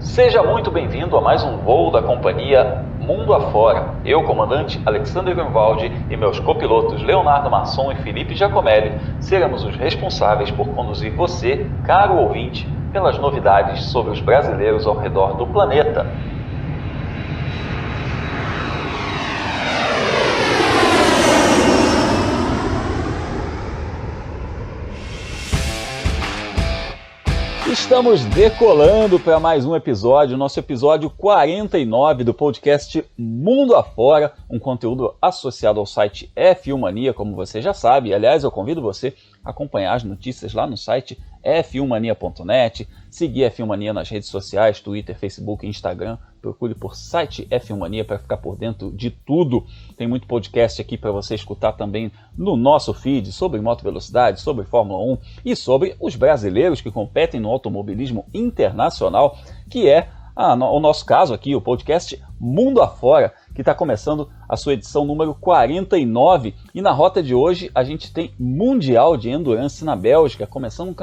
Seja muito bem-vindo a mais um voo da companhia Mundo Afora. Eu, comandante Alexander Grunwald, e meus copilotos Leonardo Masson e Felipe Giacomelli seremos os responsáveis por conduzir você, caro ouvinte, pelas novidades sobre os brasileiros ao redor do planeta. Estamos decolando para mais um episódio, nosso episódio 49 do podcast Mundo Afora, um conteúdo associado ao site F1 Mania, como você já sabe. Aliás, eu convido você a acompanhar as notícias lá no site f1mania.net, seguir a F1 Mania nas redes sociais, Twitter, Facebook e Instagram. Procure por site F1 Mania para ficar por dentro de tudo. Tem muito podcast aqui para você escutar também no nosso feed sobre motovelocidade, sobre Fórmula 1 e sobre os brasileiros que competem no automobilismo internacional, que é o nosso caso aqui, o podcast Mundo Afora, que está começando a sua edição número 49. E na rota de hoje a gente tem Mundial de Endurance na Bélgica, começando um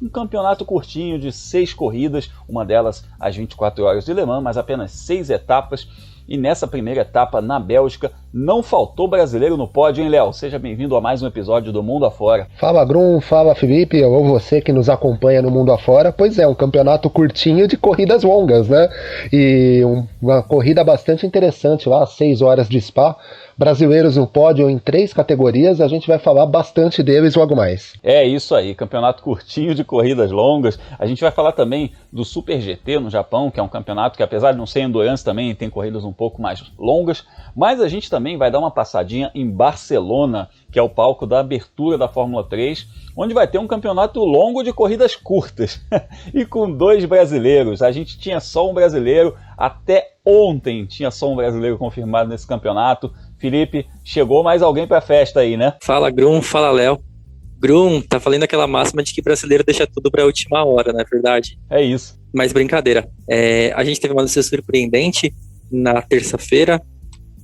campeonato curtinho de 6 corridas, uma delas às 24 horas de Le Mans, mas apenas 6 etapas. E nessa primeira etapa, na Bélgica, não faltou brasileiro no pódio, hein, Léo? Seja bem-vindo a mais um episódio do Mundo Afora. Fala, Grum, fala, Felipe, ou você que nos acompanha no Mundo Afora. Pois é, um campeonato curtinho de corridas longas, né? E uma corrida bastante interessante lá, 6 horas de Spa. Brasileiros no pódio em 3 categorias, a gente vai falar bastante deles logo mais. É isso aí, campeonato curtinho de corridas longas. A gente vai falar também do Super GT no Japão, que é um campeonato que, apesar de não ser endurance, também tem corridas um pouco mais longas. Mas a gente também vai dar uma passadinha em Barcelona, que é o palco da abertura da Fórmula 3, onde vai ter um campeonato longo de corridas curtas. E com 2 brasileiros. A gente tinha só um brasileiro, até ontem tinha só um brasileiro confirmado nesse campeonato. Felipe, chegou mais alguém pra festa aí, né? Fala, Grum, fala, Léo. Grum, tá falando aquela máxima de que brasileiro deixa tudo pra última hora, não é verdade? É isso. Mas brincadeira. A gente teve uma notícia surpreendente na terça-feira,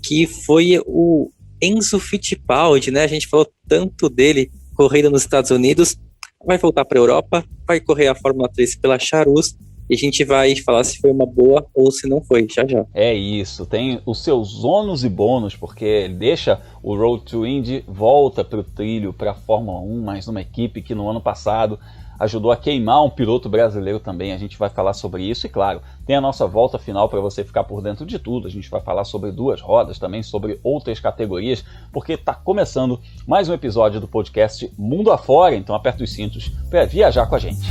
que foi o Enzo Fittipaldi, né? A gente falou tanto dele, corrida nos Estados Unidos, vai voltar pra Europa, vai correr a Fórmula 3 pela Charus, e a gente vai falar se foi uma boa ou se não foi, já já. É isso, tem os seus ônus e bônus, porque ele deixa o Road to Indy, volta para o trilho, para a Fórmula 1, mas numa equipe que no ano passado ajudou a queimar um piloto brasileiro também. A gente vai falar sobre isso e, claro, tem a nossa volta final para você ficar por dentro de tudo. A gente vai falar sobre 2 rodas também, sobre outras categorias, porque está começando mais um episódio do podcast Mundo Afora, então aperta os cintos para viajar com a gente.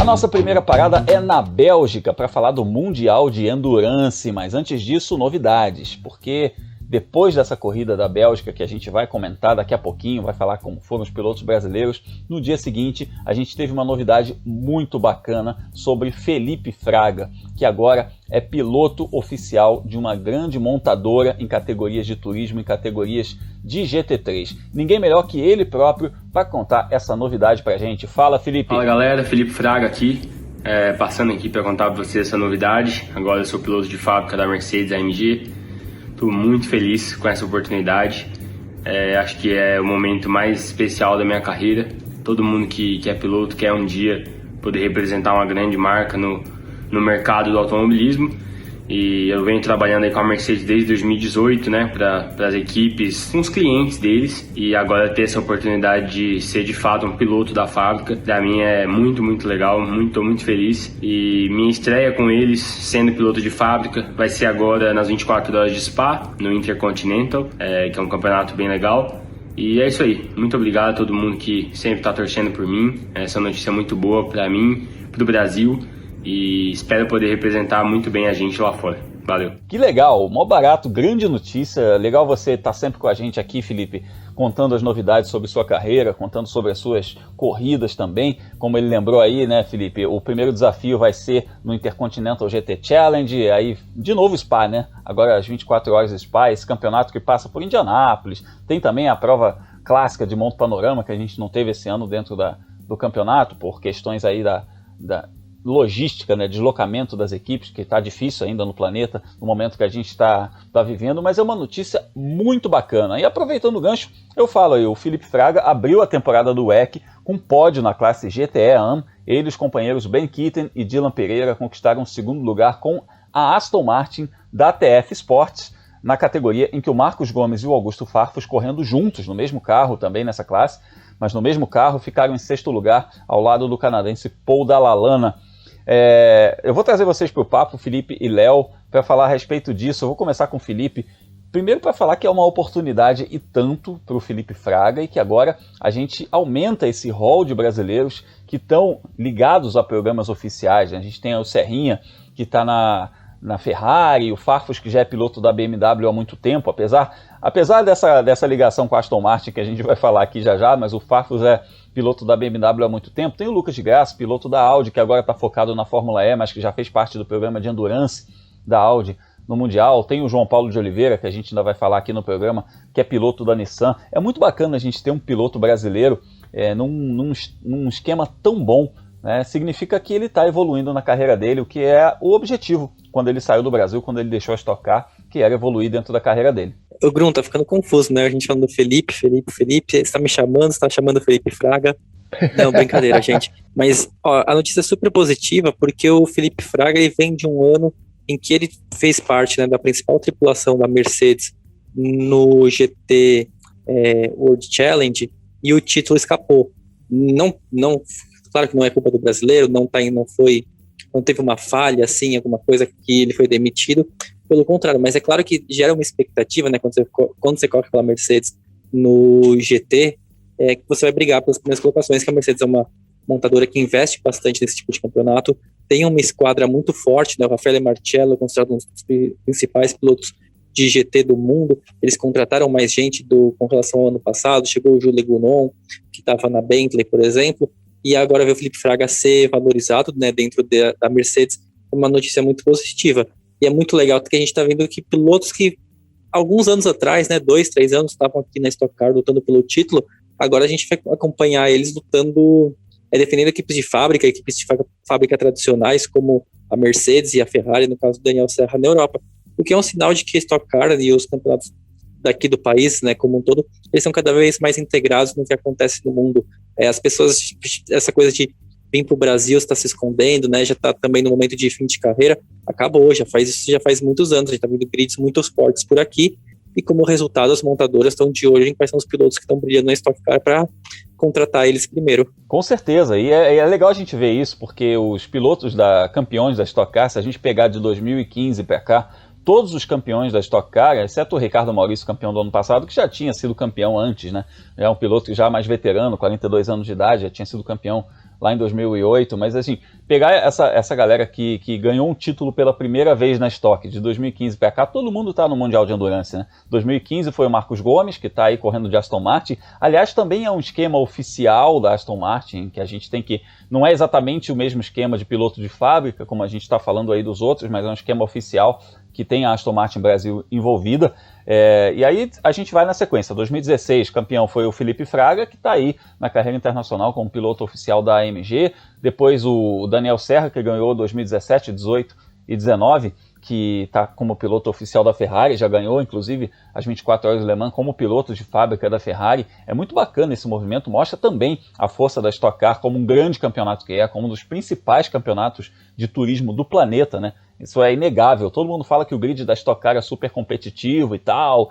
Nossa primeira parada é na Bélgica para falar do Mundial de Endurance, mas antes disso, novidades, porque depois dessa corrida da Bélgica, que a gente vai comentar daqui a pouquinho, vai falar como foram os pilotos brasileiros, no dia seguinte a gente teve uma novidade muito bacana sobre Felipe Fraga, que agora é piloto oficial de uma grande montadora em categorias de turismo e categorias de GT3. Ninguém melhor que ele próprio para contar essa novidade pra gente. Fala, Felipe. Fala, galera, Felipe Fraga aqui, passando aqui para contar para vocês essa novidade. Agora eu sou piloto de fábrica da Mercedes AMG. Estou muito feliz com essa oportunidade. Acho que é o momento mais especial da minha carreira. Todo mundo que é piloto quer um dia poder representar uma grande marca no mercado do automobilismo. E eu venho trabalhando aí com a Mercedes desde 2018, né, para as equipes, com os clientes deles. E agora ter essa oportunidade de ser de fato um piloto da fábrica, para mim é muito, muito legal, estou muito feliz. E minha estreia com eles, sendo piloto de fábrica, vai ser agora nas 24 horas de Spa, no Intercontinental, que é um campeonato bem legal. E é isso aí, muito obrigado a todo mundo que sempre está torcendo por mim. Essa notícia é muito boa para mim, para o Brasil. E espero poder representar muito bem a gente lá fora. Valeu. Que legal, mó barato, grande notícia. Legal você estar sempre com a gente aqui, Felipe, contando as novidades sobre sua carreira, contando sobre as suas corridas também. Como ele lembrou aí, né, Felipe, o primeiro desafio vai ser no Intercontinental GT Challenge, aí de novo Spa, né? Agora às 24 horas Spa, esse campeonato que passa por Indianápolis. Tem também a prova clássica de Monte Panorama, que a gente não teve esse ano dentro do campeonato, por questões aí da logística, né, deslocamento das equipes, que está difícil ainda no planeta, no momento que a gente está vivendo, mas é uma notícia muito bacana. E aproveitando o gancho, eu falo aí, o Felipe Fraga abriu a temporada do WEC com pódio na classe GTE AM. Ele e os companheiros Ben Kitten e Dylan Pereira conquistaram o segundo lugar com a Aston Martin da TF Sports, na categoria em que o Marcos Gomes e o Augusto Farfus, correndo juntos no mesmo carro também nessa classe, mas no mesmo carro, ficaram em sexto lugar ao lado do canadense Paul Dalalana. Eu vou trazer vocês para o papo, Felipe e Léo, para falar a respeito disso. Eu vou começar com o Felipe, primeiro para falar que é uma oportunidade e tanto para o Felipe Fraga, e que agora a gente aumenta esse rol de brasileiros que estão ligados a programas oficiais. A gente tem o Serrinha, que está na Ferrari, o Farfus, que já é piloto da BMW há muito tempo, apesar dessa ligação com a Aston Martin, que a gente vai falar aqui já, mas o Farfus é piloto da BMW há muito tempo. Tem o Lucas de Graça, piloto da Audi, que agora está focado na Fórmula E, mas que já fez parte do programa de endurance da Audi no Mundial. Tem o João Paulo de Oliveira, que a gente ainda vai falar aqui no programa, que é piloto da Nissan. É muito bacana a gente ter um piloto brasileiro num esquema tão bom, né? Significa que ele está evoluindo na carreira dele, o que é o objetivo quando ele saiu do Brasil, quando ele deixou a Stock Car, que era evoluir dentro da carreira dele. O Grum, tá ficando confuso, né? A gente falando do Felipe, você tá me chamando, você tá chamando o Felipe Fraga. Não, brincadeira, gente. Mas ó, a notícia é super positiva, porque o Felipe Fraga ele vem de um ano em que ele fez parte, né, da principal tripulação da Mercedes no GT World Challenge, e o título escapou. Não, claro que não é culpa do brasileiro, não teve uma falha, assim, alguma coisa que ele foi demitido, pelo contrário, mas é claro que gera uma expectativa, né, quando você corre pela Mercedes no GT, que você vai brigar pelas primeiras colocações, que a Mercedes é uma montadora que investe bastante nesse tipo de campeonato, tem uma esquadra muito forte, né, o Raffaele Marcello é considerado um dos principais pilotos de GT do mundo. Eles contrataram mais gente com relação ao ano passado, chegou o Jules Gounon, que estava na Bentley, por exemplo, e agora ver o Felipe Fraga ser valorizado, né, dentro da Mercedes, é uma notícia muito positiva. E é muito legal que a gente está vendo que pilotos que alguns anos atrás, né, 2, 3 anos, estavam aqui na Stock Car lutando pelo título, agora a gente vai acompanhar eles lutando, defendendo equipes de fábrica tradicionais, como a Mercedes e a Ferrari, no caso do Daniel Serra, na Europa. O que é um sinal de que a Stock Car e os campeonatos daqui do país, né, como um todo, eles são cada vez mais integrados no que acontece no mundo. As pessoas, essa coisa de vir para o Brasil, está se escondendo, né, já está também no momento de fim de carreira, acabou, isso já faz muitos anos, a gente está vendo grids muito fortes por aqui, e como resultado as montadoras estão de olho em quais são os pilotos que estão brilhando na Stock Car para contratar eles primeiro. Com certeza, e é legal a gente ver isso, porque os pilotos campeões da Stock Car, se a gente pegar de 2015 para cá, todos os campeões da Stock Car, exceto o Ricardo Maurício, campeão do ano passado, que já tinha sido campeão antes, né? É um piloto já mais veterano, 42 anos de idade, já tinha sido campeão lá em 2008, mas assim, pegar essa galera que ganhou um título pela primeira vez na Stock, de 2015 para cá, todo mundo está no Mundial de Endurance, né? 2015 foi o Marcos Gomes, que está aí correndo de Aston Martin, aliás, também é um esquema oficial da Aston Martin, que a gente tem que, não é exatamente o mesmo esquema de piloto de fábrica, como a gente está falando aí dos outros, mas é um esquema oficial que tem a Aston Martin Brasil envolvida. E aí a gente vai na sequência. 2016, campeão foi o Felipe Fraga, que está aí na carreira internacional como piloto oficial da AMG. Depois o Daniel Serra, que ganhou 2017, 18 e 19, que está como piloto oficial da Ferrari, já ganhou inclusive as 24 horas de Le Mans como piloto de fábrica da Ferrari. É muito bacana esse movimento, mostra também a força da Stock Car como um grande campeonato que como um dos principais campeonatos de turismo do planeta, né? Isso é inegável. Todo mundo fala que o grid da Stock Car é super competitivo e tal,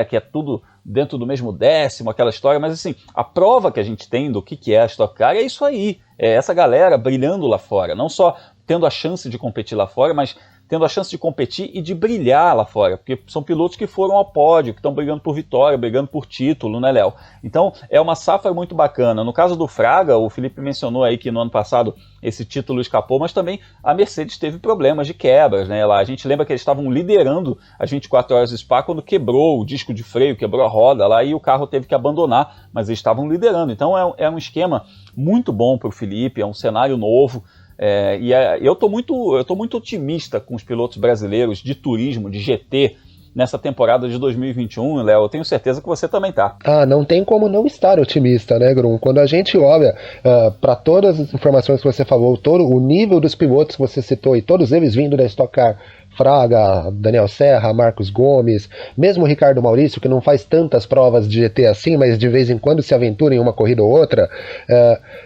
que é tudo dentro do mesmo décimo, aquela história, mas assim, a prova que a gente tem do que é a Stock Car é isso aí, é essa galera brilhando lá fora, não só tendo a chance de competir lá fora, mas tendo a chance de competir e de brilhar lá fora, porque são pilotos que foram ao pódio, que estão brigando por vitória, brigando por título, né, Léo? Então é uma safra muito bacana. No caso do Fraga, o Felipe mencionou aí que no ano passado esse título escapou, mas também a Mercedes teve problemas de quebras, né? Lá, a gente lembra que eles estavam liderando as 24 horas de Spa quando quebrou o disco de freio, quebrou a roda lá e o carro teve que abandonar, mas eles estavam liderando. Então é um esquema muito bom para o Felipe, é um cenário novo. Eu estou muito otimista com os pilotos brasileiros de turismo, de GT, nessa temporada de 2021, Léo. Eu tenho certeza que você também tá. Não tem como não estar otimista, né, Grum? Quando a gente olha para todas as informações que você falou, todo o nível dos pilotos que você citou, e todos eles vindo da Stock Car, Fraga, Daniel Serra, Marcos Gomes, mesmo o Ricardo Maurício, que não faz tantas provas de GT assim, mas de vez em quando se aventura em uma corrida ou outra,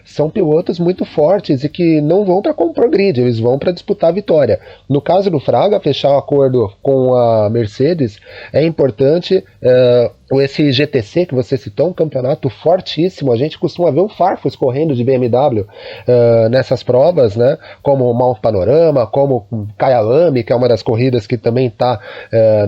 são pilotos muito fortes e que não vão para compor grid, eles vão para disputar a vitória. No caso do Fraga, fechar um acordo com a Mercedes é importante. Esse GTC que você citou, um campeonato fortíssimo, a gente costuma ver o Farfus correndo de BMW nessas provas, né? Como o Mount Panorama, como o Kyalami, que é uma das corridas que também está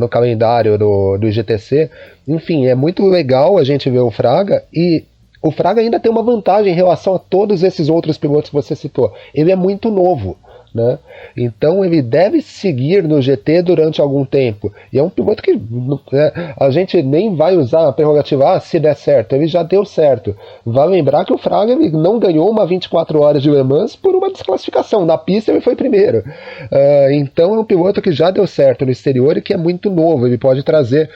no calendário do GTC. Enfim, é muito legal a gente ver o Fraga, e o Fraga ainda tem uma vantagem em relação a todos esses outros pilotos que você citou. Ele é muito novo, né? Então ele deve seguir no GT durante algum tempo, e é um piloto que a gente nem vai usar a prerrogativa se der certo, ele já deu certo. Vale lembrar que o Fraga ele não ganhou uma 24 horas de Le Mans por uma desclassificação, na pista ele foi primeiro. Então é um piloto que já deu certo no exterior e que é muito novo, ele pode trazer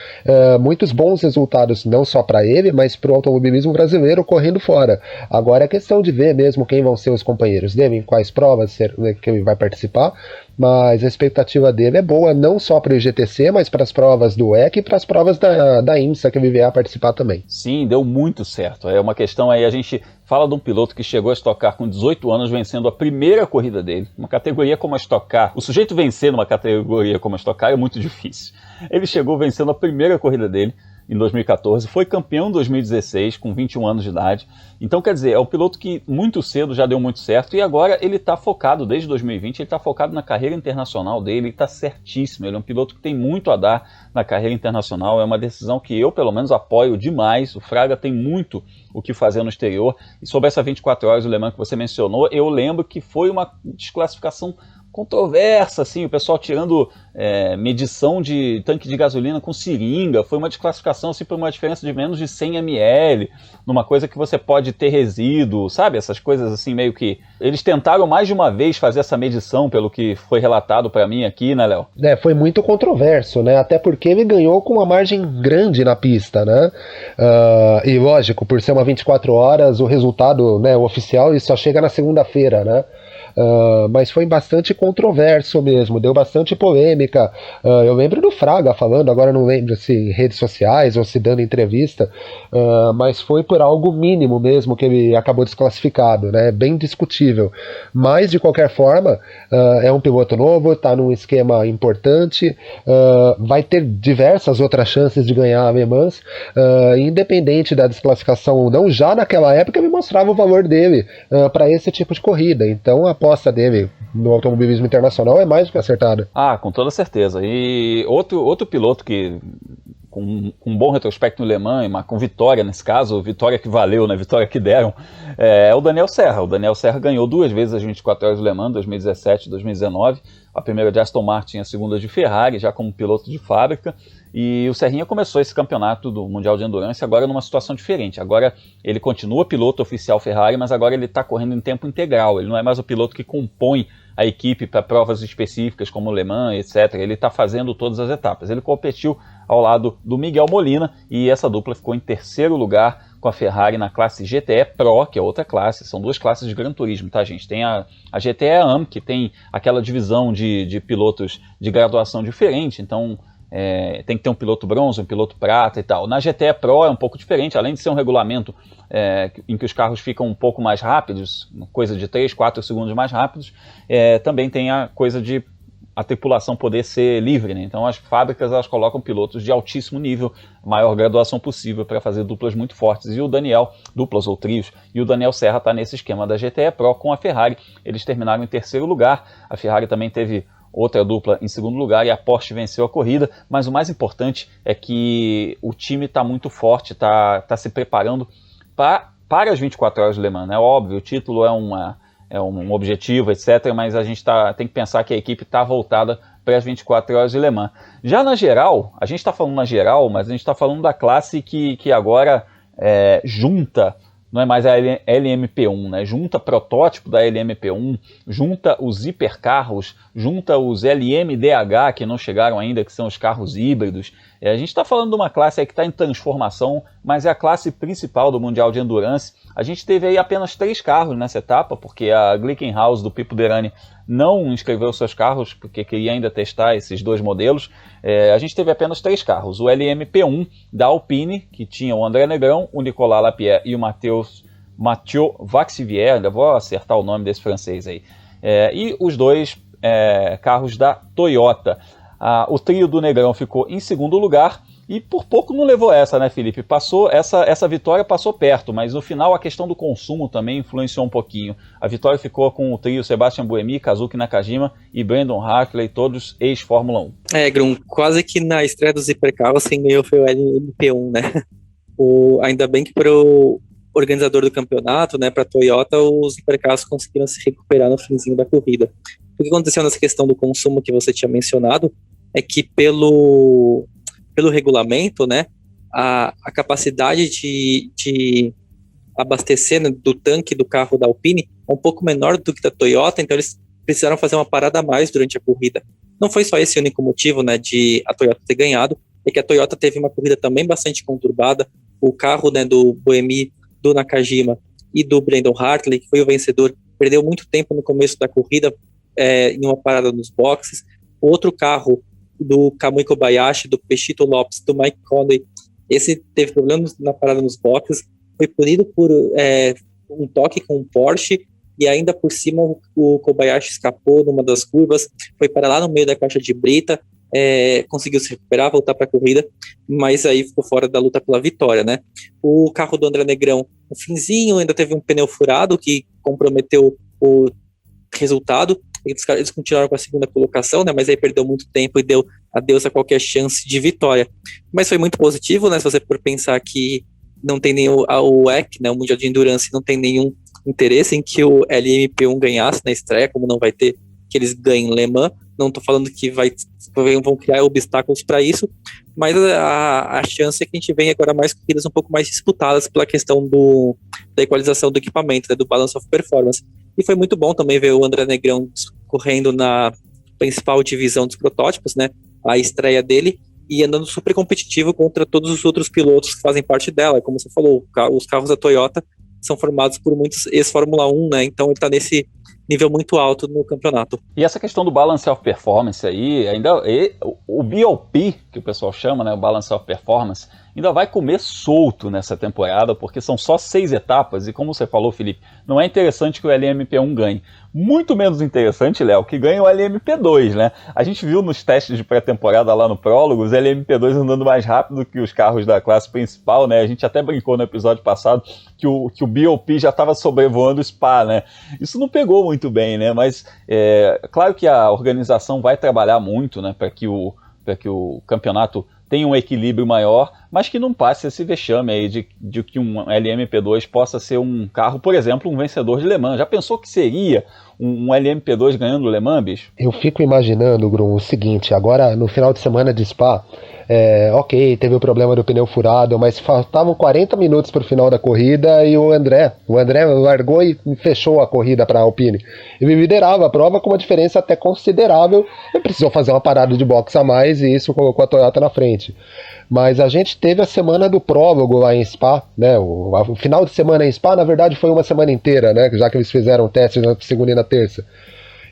muitos bons resultados, não só para ele, mas para o automobilismo brasileiro correndo fora. Agora é questão de ver mesmo quem vão ser os companheiros dele, em quais provas que ele vai participar, mas a expectativa dele é boa, não só para o IGTC, mas para as provas do WEC e para as provas da IMSA que ele vier a participar também. Sim, deu muito certo. É uma questão aí, a gente fala de um piloto que chegou a Stock Car com 18 anos, vencendo a primeira corrida dele, uma categoria como a Stock Car. O sujeito vencer numa categoria como a Stock Car é muito difícil. Ele chegou vencendo a primeira corrida dele em 2014, foi campeão em 2016 com 21 anos de idade. Então, quer dizer, é um piloto que muito cedo já deu muito certo, e agora ele está focado, desde 2020, ele está focado na carreira internacional dele, ele está certíssimo, ele é um piloto que tem muito a dar na carreira internacional, é uma decisão que eu, pelo menos, apoio demais. O Fraga tem muito o que fazer no exterior, e sobre essa 24 horas do Le Mans que você mencionou, eu lembro que foi uma desclassificação controversa, assim, o pessoal tirando medição de tanque de gasolina com seringa, foi uma desclassificação assim, por uma diferença de menos de 100 ml, numa coisa que você pode ter resíduo, sabe, essas coisas assim meio que... Eles tentaram mais de uma vez fazer essa medição, pelo que foi relatado para mim aqui, né, Léo? Foi muito controverso, né, até porque ele ganhou com uma margem grande na pista, né, e lógico, por ser uma 24 horas, o resultado, né, oficial, ele só chega na segunda-feira, né. Mas foi bastante controverso mesmo, deu bastante polêmica. Eu lembro do Fraga falando, agora não lembro se em redes sociais ou se dando entrevista, mas foi por algo mínimo mesmo que ele acabou desclassificado, né? Bem discutível. Mas de qualquer forma, é um piloto novo, está num esquema importante, vai ter diversas outras chances de ganhar a Le Mans, independente da desclassificação ou não. Já naquela época ele mostrava o valor dele para esse tipo de corrida, então a aposta dele no automobilismo internacional é mais do que acertada. Com toda certeza. E outro piloto que com um bom retrospecto no Le Mans, com vitória nesse caso, vitória que valeu, né, vitória que deram, é o Daniel Serra. O Daniel Serra ganhou 2 vezes as 24 horas do Le Mans, 2017 e 2019, a primeira de Aston Martin e a segunda de Ferrari, já como piloto de fábrica. E o Serrinha começou esse campeonato do Mundial de Endurance agora numa situação diferente. Agora ele continua piloto oficial Ferrari, mas agora ele está correndo em tempo integral. Ele não é mais o piloto que compõe a equipe para provas específicas como Le Mans, etc. Ele está fazendo todas as etapas. Ele competiu ao lado do Miguel Molina e essa dupla ficou em terceiro lugar com a Ferrari na classe GTE Pro, que é outra classe. São 2 classes de Gran Turismo, tá, gente? Tem a GTE AM, que tem aquela divisão de pilotos de graduação diferente, então... tem que ter um piloto bronze, um piloto prata e tal. Na GTE Pro é um pouco diferente, além de ser um regulamento em que os carros ficam um pouco mais rápidos, coisa de 3, 4 segundos mais rápidos, também tem a coisa de a tripulação poder ser livre, né? Então as fábricas elas colocam pilotos de altíssimo nível, maior graduação possível para fazer duplas muito fortes, e o Daniel, duplas ou trios, e o Daniel Serra está nesse esquema da GTE Pro com a Ferrari. Eles terminaram em terceiro lugar. A Ferrari também teve outra dupla em segundo lugar, e a Porsche venceu a corrida, mas o mais importante é que o time está muito forte, está se preparando para as 24 horas de Le Mans, né? Óbvio, o título é um objetivo, etc., mas a gente tem que pensar que a equipe está voltada para as 24 horas de Le Mans. Já na geral, a gente está falando na geral, mas a gente está falando da classe que agora junta, não é mais a LMP1, né? Junta protótipo da LMP1, junta os hipercarros, junta os LMDH que não chegaram ainda, que são os carros híbridos. A gente está falando de uma classe aí que está em transformação, mas é a classe principal do Mundial de Endurance. A gente teve aí apenas 3 carros nessa etapa, porque a Glickenhaus do Pipo Derani não inscreveu seus carros, porque queria ainda testar esses 2 modelos. A gente teve apenas 3 carros. O LMP1 da Alpine, que tinha o André Negrão, o Nicolas Lapierre e o Mathieu Vaxivière, ainda vou acertar o nome desse francês aí. E os 2 carros da Toyota. O trio do Negrão ficou em segundo lugar e por pouco não levou essa, né, Felipe? Essa vitória passou perto, mas no final a questão do consumo também influenciou um pouquinho. A vitória ficou com o trio Sebastian Buemi, Kazuki Nakajima e Brandon Hartley, todos ex-Fórmula 1. Grum, quase que na estreia dos hipercarros quem ganhou foi o LMP1, né? Ainda bem que para o organizador do campeonato, né, para a Toyota, os hipercarros conseguiram se recuperar no finzinho da corrida. O que aconteceu nessa questão do consumo que você tinha mencionado é que pelo regulamento, né, a capacidade de abastecer, né, do tanque do carro da Alpine é um pouco menor do que da Toyota, então eles precisaram fazer uma parada a mais durante a corrida. Não foi só esse o único motivo, né, de a Toyota ter ganhado, é que a Toyota teve uma corrida também bastante conturbada. O carro, né, do Buemi, do Nakajima e do Brandon Hartley, que foi o vencedor, perdeu muito tempo no começo da corrida, em uma parada nos boxes. O outro carro do Kamui Kobayashi, do Pechito Lopes, do Mike Conway, esse teve problemas na parada nos boxes, foi punido por um toque com um Porsche, e ainda por cima o Kobayashi escapou numa das curvas, foi para lá no meio da caixa de brita, conseguiu se recuperar, voltar para a corrida, mas aí ficou fora da luta pela vitória, né? O carro do André Negrão, no finzinho, ainda teve um pneu furado que comprometeu o resultado. Eles continuaram com a segunda colocação, né, mas aí perdeu muito tempo e deu adeus a qualquer chance de vitória. Mas foi muito positivo, né, se você for pensar que não tem nenhum, o WEC, né, o Mundial de Endurance, não tem nenhum interesse em que o LMP1 ganhasse na estreia, como não vai ter que eles ganhem Le Mans. Não estou falando que vão criar obstáculos para isso, mas a chance é que a gente venha agora mais corridas um pouco mais disputadas pela questão da equalização do equipamento, né, do Balance of Performance. E foi muito bom também ver o André Negrão correndo na principal divisão dos protótipos, né, a estreia dele, e andando super competitivo contra todos os outros pilotos que fazem parte dela. Como você falou, os carros da Toyota são formados por muitos ex-Fórmula 1, né, então ele está nesse nível muito alto no campeonato. E essa questão do Balance of Performance aí, o BOP, que o pessoal chama, né, o Balance of Performance, ainda vai comer solto nessa temporada, porque são só 6 etapas, e como você falou, Felipe, não é interessante que o LMP1 ganhe. Muito menos interessante, Léo, que ganhe o LMP2, né? A gente viu nos testes de pré-temporada lá no prólogo, os LMP2 andando mais rápido que os carros da classe principal, né? A gente até brincou no episódio passado que o BOP já estava sobrevoando o Spa, né? Isso não pegou muito bem, né? Mas claro que a organização vai trabalhar muito, né, para que o campeonato tenha um equilíbrio maior, mas que não passe esse vexame aí de que um LMP2 possa ser um carro, por exemplo, um vencedor de Le Mans. Já pensou que seria um LMP2 ganhando o Le Mans, bicho? Eu fico imaginando, Grum, o seguinte, agora no final de semana de Spa, ok, teve o problema do pneu furado, mas faltavam 40 minutos para o final da corrida e o André largou e fechou a corrida para a Alpine. Ele liderava a prova com uma diferença até considerável, ele precisou fazer uma parada de boxe a mais e isso colocou a Toyota na frente. Mas a gente teve a semana do prólogo lá em Spa, né? O final de semana em Spa, na verdade, foi uma semana inteira, né? Já que eles fizeram testes na segunda e na terça.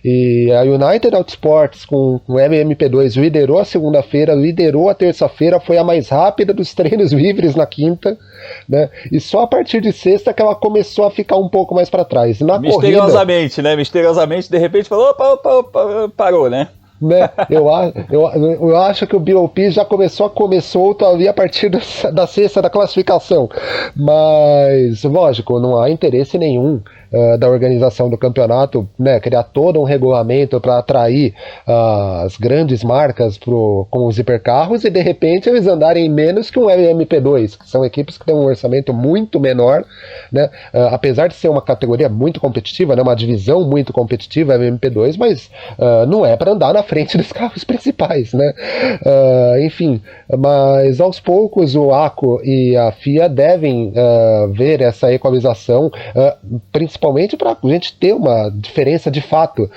E a United Autosports com o LMP2 liderou a segunda-feira, liderou a terça-feira, foi a mais rápida dos treinos livres na quinta, né? E só a partir de sexta que ela começou a ficar um pouco mais para trás. Misteriosamente, corrida, né? Misteriosamente, de repente falou, opa, parou, né? Né? Eu acho que o BOP já começou a comer solto ali a partir da sexta da classificação. Mas, lógico, não há interesse nenhum da organização do campeonato, né, criar todo um regulamento para atrair as grandes marcas com os hipercarros e de repente eles andarem menos que um LMP2, que são equipes que têm um orçamento muito menor, né, apesar de ser uma categoria muito competitiva, né, uma divisão muito competitiva, LMP2, mas não é para andar na frente dos carros principais, né? Enfim, mas aos poucos o ACO e a FIA devem ver essa equalização, principalmente para a gente ter uma diferença de fato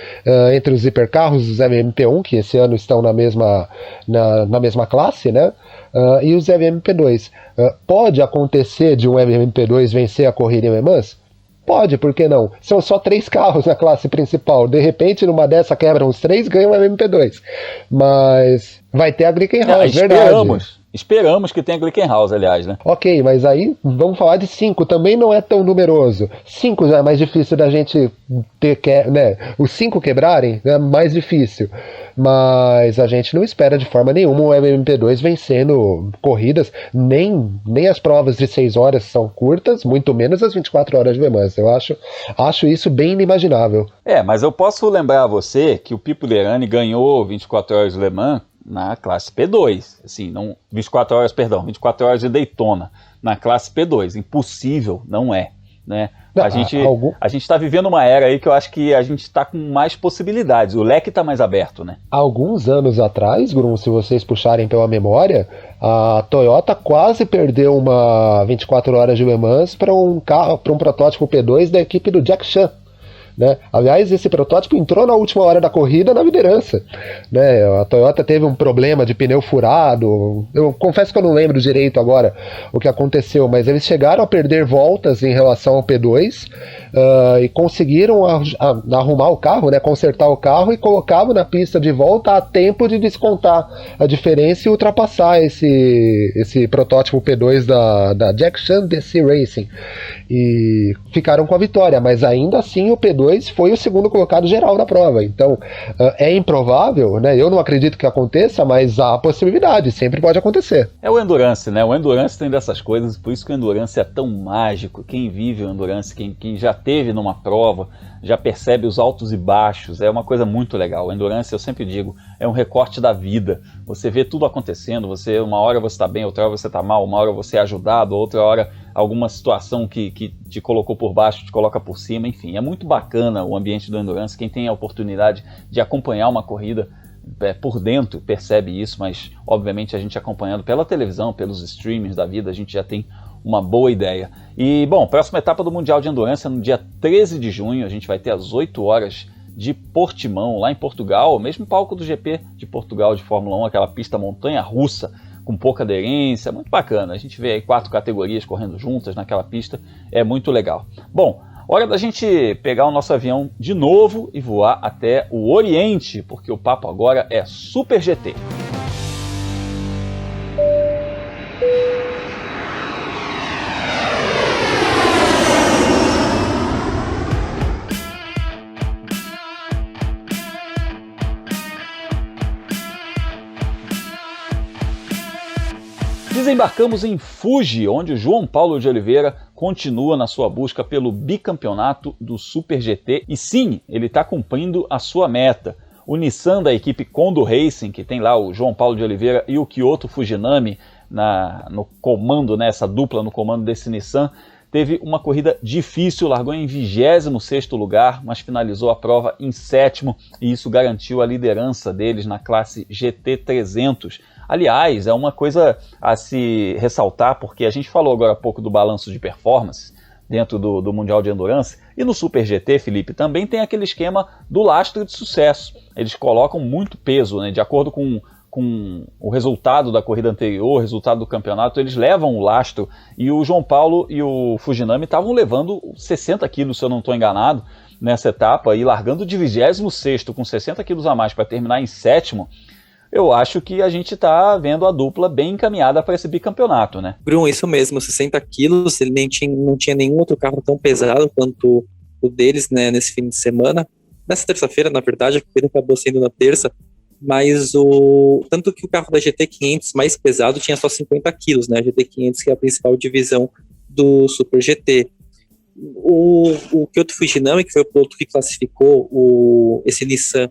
entre os hipercarros e os LMP1, que esse ano estão na mesma classe, né? E os LMP2. Pode acontecer de um LMP2 vencer a corrida em Le Mans? Pode, por que não? São só 3 carros na classe principal. De repente, numa dessa quebram os 3, ganham o MP2. Mas vai ter a Glickenhaus, verdade. Esperamos que tenha Glickenhaus, aliás, né? Ok, mas aí vamos falar de 5. Também não é tão numeroso. 5 já é mais difícil da gente ter, né? Os 5 quebrarem é mais difícil. Mas a gente não espera de forma nenhuma o MP2 vencendo corridas, nem as provas de 6 horas são curtas, muito menos as 24 horas de Le Mans. Eu acho isso bem inimaginável. Mas eu posso lembrar a você que o Pipo Derani ganhou 24 horas de Le Mans na classe P2, assim, 24 horas de Daytona, na classe P2, impossível, não é, né? A gente está vivendo uma era aí que eu acho que a gente está com mais possibilidades, o leque está mais aberto, né? Há alguns anos atrás, Grum, se vocês puxarem pela memória, a Toyota quase perdeu uma 24 horas de Le Mans para um protótipo P2 da equipe do Jack Chan. Né? Aliás, esse protótipo entrou na última hora da corrida na liderança, né? A Toyota teve um problema de pneu furado, eu confesso que eu não lembro direito agora o que aconteceu, mas eles chegaram a perder voltas em relação ao P2 e conseguiram arrumar o carro, né? Consertar o carro e colocá-lo na pista de volta a tempo de descontar a diferença e ultrapassar esse protótipo P2 da Jack Chan DC Racing, e ficaram com a vitória, mas ainda assim o P2 foi o segundo colocado geral na prova. Então é improvável, né? Eu não acredito que aconteça, mas há possibilidade, sempre pode acontecer. É o Endurance, né? O Endurance tem dessas coisas, por isso que o Endurance é tão mágico. Quem vive o Endurance, quem já teve numa prova, já percebe os altos e baixos, é uma coisa muito legal. O Endurance, eu sempre digo, é um recorte da vida. Você vê tudo acontecendo, uma hora você está bem, outra hora você está mal, uma hora você é ajudado, outra hora alguma situação que te colocou por baixo, te coloca por cima, enfim, é muito bacana o ambiente do Endurance. Quem tem a oportunidade de acompanhar uma corrida por dentro percebe isso, mas obviamente a gente acompanhando pela televisão, pelos streamings da vida, a gente já tem uma boa ideia. E, bom, próxima etapa do Mundial de Endurance é no dia 13 de junho, a gente vai ter às 8 horas de Portimão, lá em Portugal, o mesmo palco do GP de Portugal de Fórmula 1, aquela pista montanha-russa, com pouca aderência, muito bacana. A gente vê aí 4 categorias correndo juntas naquela pista, é muito legal. Bom, hora da gente pegar o nosso avião de novo e voar até o Oriente, porque o papo agora é Super GT. Desembarcamos em Fuji, onde o João Paulo de Oliveira continua na sua busca pelo bicampeonato do Super GT. E sim, ele está cumprindo a sua meta. O Nissan da equipe Kondo Racing, que tem lá o João Paulo de Oliveira e o Kyoto Fujinami no comando, né, essa dupla no comando desse Nissan, teve uma corrida difícil, largou em 26º lugar, mas finalizou a prova em 7º, e isso garantiu a liderança deles na classe GT300. Aliás, é uma coisa a se ressaltar, porque a gente falou agora há pouco do balanço de performance dentro do Mundial de Endurance, e no Super GT, Felipe, também tem aquele esquema do lastro de sucesso. Eles colocam muito peso, né, de acordo com o resultado da corrida anterior, o resultado do campeonato, eles levam o lastro, e o João Paulo e o Fujinami estavam levando 60 quilos, se eu não estou enganado, nessa etapa, e largando de 26º com 60 quilos a mais para terminar em 7º, eu acho que a gente está vendo a dupla bem encaminhada para esse bicampeonato, né? Bruno, isso mesmo, 60 quilos, ele não tinha nenhum outro carro tão pesado quanto o deles, né, nesse fim de semana. Nessa terça-feira, na verdade, a corrida acabou sendo na terça, mas tanto que o carro da GT500 mais pesado tinha só 50 quilos, né? A GT500 que é a principal divisão do Super GT. O Kyoto Fujinami, que foi o piloto que classificou esse Nissan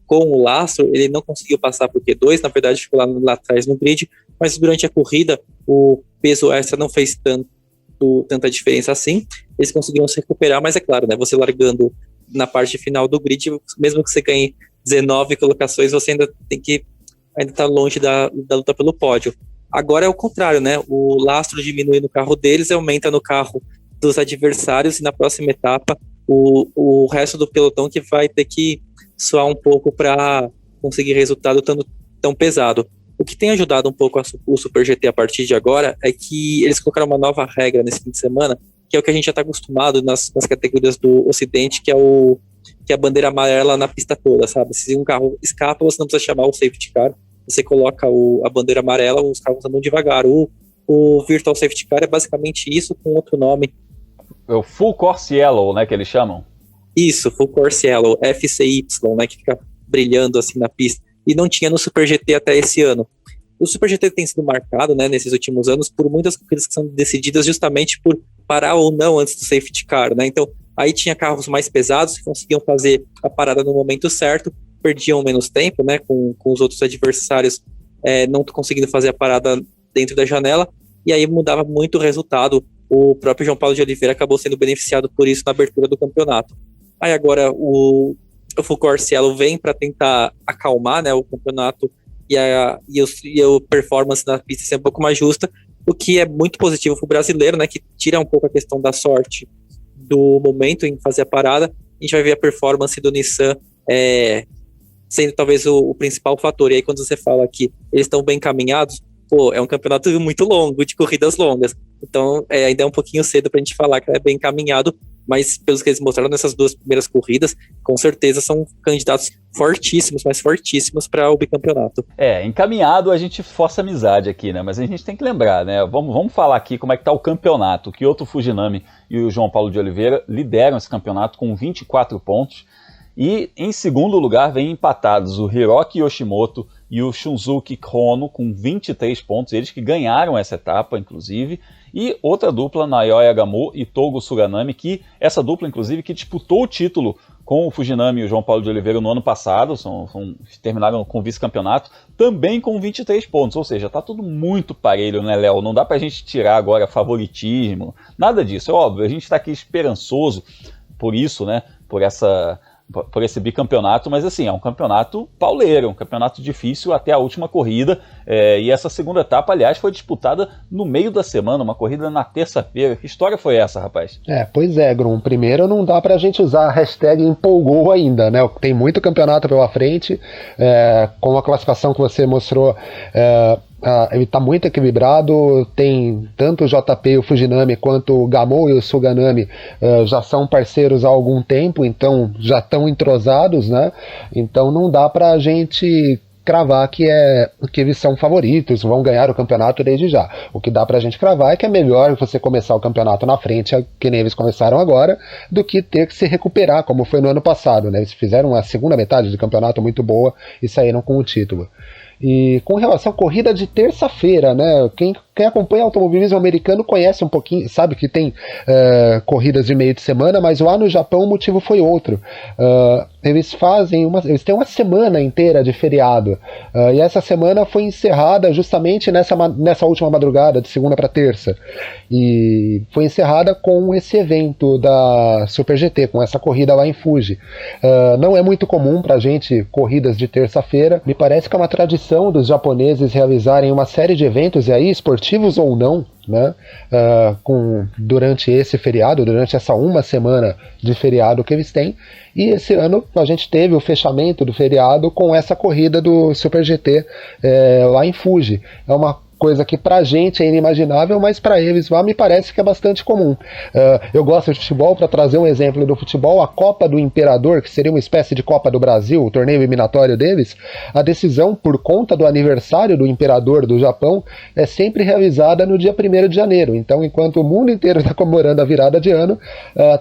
com o lastro, ele não conseguiu passar por Q2, na verdade ficou lá atrás no grid, mas durante a corrida o peso extra não fez tanta diferença assim, eles conseguiram se recuperar, mas é claro, né, você largando na parte final do grid, mesmo que você ganhe 19 colocações, você ainda tá longe da luta pelo pódio. Agora é o contrário, né, o lastro diminui no carro deles, aumenta no carro dos adversários, e na próxima etapa o resto do pelotão que vai ter que suar um pouco para conseguir resultado tão pesado. O que tem ajudado um pouco o Super GT a partir de agora é que eles colocaram uma nova regra nesse fim de semana, que é o que a gente já está acostumado nas categorias do Ocidente, que é a bandeira amarela na pista toda, sabe? Se um carro escapa, você não precisa chamar o safety car, você coloca a bandeira amarela, os carros andam devagar. O Virtual Safety Car é basicamente isso, com outro nome. É o Full Course Yellow, né, que eles chamam? Isso, Full Course Yellow, FCY, né, que fica brilhando assim na pista. E não tinha no Super GT até esse ano. O Super GT tem sido marcado, né, nesses últimos anos, por muitas corridas que são decididas justamente por parar ou não antes do safety car, né? Então, aí tinha carros mais pesados que conseguiam fazer a parada no momento certo, perdiam menos tempo, né, com os outros adversários não conseguindo fazer a parada dentro da janela, e aí mudava muito o resultado. O próprio João Paulo de Oliveira acabou sendo beneficiado por isso na abertura do campeonato. Aí agora o Full Course Yellow vem para tentar acalmar, né, o campeonato e a performance na pista ser um pouco mais justa, o que é muito positivo para o brasileiro, né, que tira um pouco a questão da sorte do momento em fazer a parada. A gente vai ver a performance do Nissan sendo talvez o principal fator. E aí quando você fala que eles estão bem encaminhados, é um campeonato muito longo, de corridas longas. Então, ainda é um pouquinho cedo pra gente falar que é bem encaminhado, mas pelos que eles mostraram nessas duas primeiras corridas, com certeza são candidatos fortíssimos, mas fortíssimos para o bicampeonato. Encaminhado a gente força amizade aqui, né? Mas a gente tem que lembrar, né? Vamos falar aqui como é que tá o campeonato. O Kyoto Fujinami e o João Paulo de Oliveira lideram esse campeonato com 24 pontos. E em segundo lugar vem empatados o Hiroki Yoshimoto e o Shunsuke Kono com 23 pontos, eles que ganharam essa etapa, inclusive. E outra dupla, Naoya Gamo e Togo Suganami, que essa dupla, inclusive, que disputou o título com o Fujinami e o João Paulo de Oliveira no ano passado, terminaram com o vice-campeonato, também com 23 pontos, ou seja, tá tudo muito parelho, né, Léo? Não dá pra gente tirar agora favoritismo, nada disso, é óbvio, a gente tá aqui esperançoso por isso, né, por esse bicampeonato, mas assim, é um campeonato pauleiro, um campeonato difícil até a última corrida, e essa segunda etapa, aliás, foi disputada no meio da semana, uma corrida na terça-feira. Que história foi essa, rapaz? Pois é, Grum, primeiro não dá pra gente usar a hashtag empolgou ainda, né, tem muito campeonato pela frente, com a classificação que você mostrou, ele está muito equilibrado, tem tanto o JP e o Fujinami quanto o Gamo e o Suganami já são parceiros há algum tempo, então já estão entrosados, né? Então não dá para a gente cravar que eles são favoritos, vão ganhar o campeonato desde já. O que dá pra gente cravar é que é melhor você começar o campeonato na frente, que nem eles começaram agora, do que ter que se recuperar, como foi no ano passado, né? Eles fizeram a segunda metade do campeonato muito boa e saíram com o título. E com relação à corrida de terça-feira, né? Quem acompanha automobilismo americano conhece um pouquinho, sabe que tem corridas de meio de semana, mas lá no Japão o motivo foi outro. Eles têm uma semana inteira de feriado, e essa semana foi encerrada justamente nessa última madrugada, de segunda para terça, e foi encerrada com esse evento da Super GT, com essa corrida lá em Fuji. Não é muito comum pra gente corridas de terça-feira, me parece que é uma tradição dos japoneses realizarem uma série de eventos, e aí esportivos ou não, né, durante esse feriado, durante essa uma semana de feriado que eles têm. E esse ano a gente teve o fechamento do feriado com essa corrida do Super GT lá em Fuji. É uma coisa que pra gente é inimaginável, mas pra eles lá me parece que é bastante comum. Eu gosto de futebol, para trazer um exemplo do futebol, a Copa do Imperador, que seria uma espécie de Copa do Brasil, o torneio eliminatório deles, a decisão, por conta do aniversário do Imperador do Japão, é sempre realizada no dia 1º de janeiro. Então, enquanto o mundo inteiro está comemorando a virada de ano,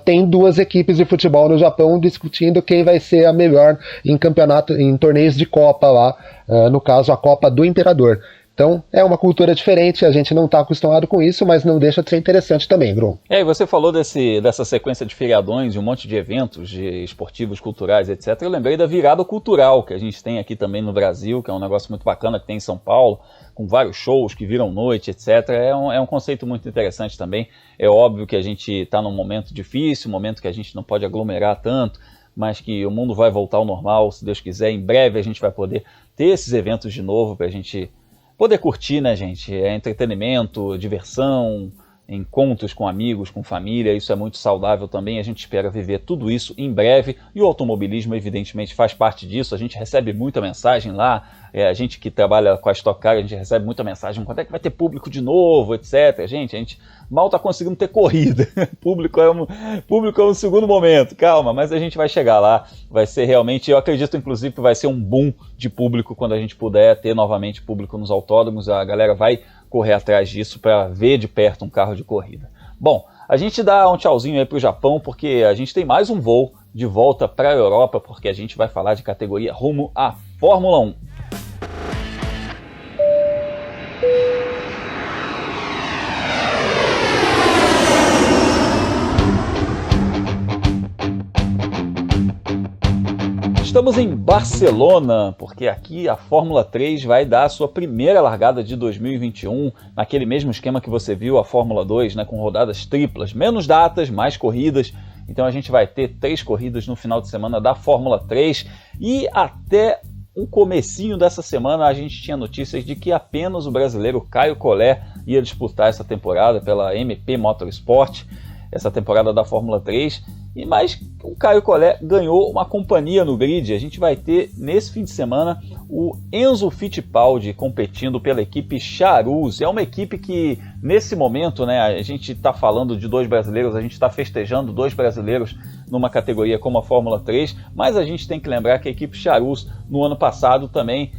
tem 2 equipes de futebol no Japão discutindo quem vai ser a melhor em torneios de Copa lá, no caso a Copa do Imperador. Então, é uma cultura diferente, a gente não está acostumado com isso, mas não deixa de ser interessante também, Grum. E você falou dessa sequência de feriadões e um monte de eventos de esportivos, culturais, etc. Eu lembrei da virada cultural que a gente tem aqui também no Brasil, que é um negócio muito bacana que tem em São Paulo, com vários shows que viram noite, etc. É um conceito muito interessante também. É óbvio que a gente está num momento difícil, um momento que a gente não pode aglomerar tanto, mas que o mundo vai voltar ao normal, se Deus quiser. Em breve a gente vai poder ter esses eventos de novo para a gente poder curtir, né, gente? É entretenimento, diversão, encontros com amigos, com família, isso é muito saudável também. A gente espera viver tudo isso em breve e o automobilismo, evidentemente, faz parte disso. A gente recebe muita mensagem lá, a gente que trabalha com a Stock Car, a gente recebe muita mensagem, quando é que vai ter público de novo, etc. A gente mal está conseguindo ter corrida. Público é um segundo momento, calma, mas a gente vai chegar lá. Vai ser realmente, eu acredito inclusive que vai ser um boom de público quando a gente puder ter novamente público nos autódromos. A galera vai correr atrás disso para ver de perto um carro de corrida. Bom, a gente dá um tchauzinho aí para o Japão, porque a gente tem mais um voo de volta para a Europa, porque a gente vai falar de categoria rumo à Fórmula 1. Estamos em Barcelona, porque aqui a Fórmula 3 vai dar a sua primeira largada de 2021, naquele mesmo esquema que você viu a Fórmula 2, né, com rodadas triplas, menos datas, mais corridas. Então a gente vai ter 3 corridas no final de semana da Fórmula 3 e até o comecinho dessa semana a gente tinha notícias de que apenas o brasileiro Caio Collet ia disputar essa temporada pela MP Motorsport, essa temporada da Fórmula 3, mas o Caio Collet ganhou uma companhia no grid. A gente vai ter nesse fim de semana o Enzo Fittipaldi competindo pela equipe Charus. É uma equipe que nesse momento, né, a gente está falando de 2 brasileiros, a gente está festejando 2 brasileiros numa categoria como a Fórmula 3, mas a gente tem que lembrar que a equipe Charus no ano passado também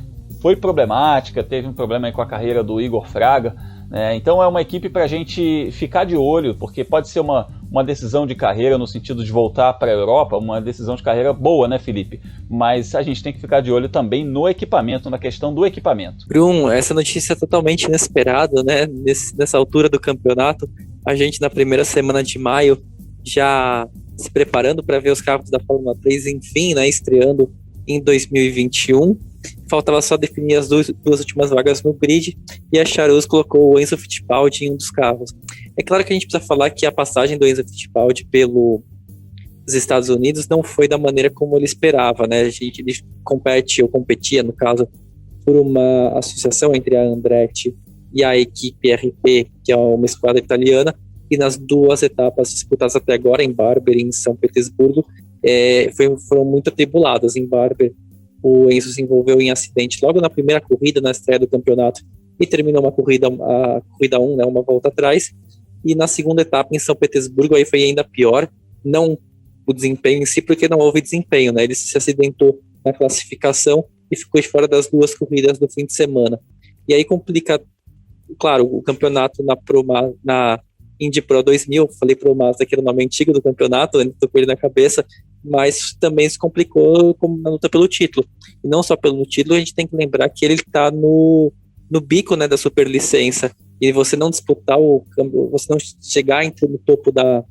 foi problemática, teve um problema aí com a carreira do Igor Fraga, né? Então é uma equipe para a gente ficar de olho, porque pode ser uma decisão de carreira no sentido de voltar para a Europa, uma decisão de carreira boa, né, Felipe? Mas a gente tem que ficar de olho também no equipamento, na questão do equipamento. Bruno, essa notícia é totalmente inesperada, né? Nessa altura do campeonato, a gente na primeira semana de maio já se preparando para ver os carros da Fórmula 3, enfim, né, estreando em 2021. Faltava só definir as duas últimas vagas no grid e a Charus colocou o Enzo Fittipaldi em um dos carros. É claro que a gente precisa falar que a passagem do Enzo Fittipaldi pelos Estados Unidos não foi da maneira como ele esperava, né? Ele competia, no caso, por uma associação entre a Andretti e a equipe RP, que é uma esquadra italiana, e nas 2 etapas disputadas até agora, em Barber e em São Petersburgo, foram muito atribuladas. Em Barber, o Enzo se envolveu em acidente logo na primeira corrida, na estreia do campeonato, e terminou a corrida 1, né, uma volta atrás. E na segunda etapa, em São Petersburgo, aí foi ainda pior, não o desempenho em si, porque não houve desempenho, né? Ele se acidentou na classificação e ficou de fora das 2 corridas do fim de semana. E aí complica, claro, o campeonato na Indy Pro 2000, falei Pro Mazda, que era o nome antigo do campeonato, ele tô com ele na cabeça, mas também se complicou na luta pelo título. E não só pelo título, a gente tem que lembrar que ele está no bico, né, da superlicença, e você não disputar você não chegar no topo da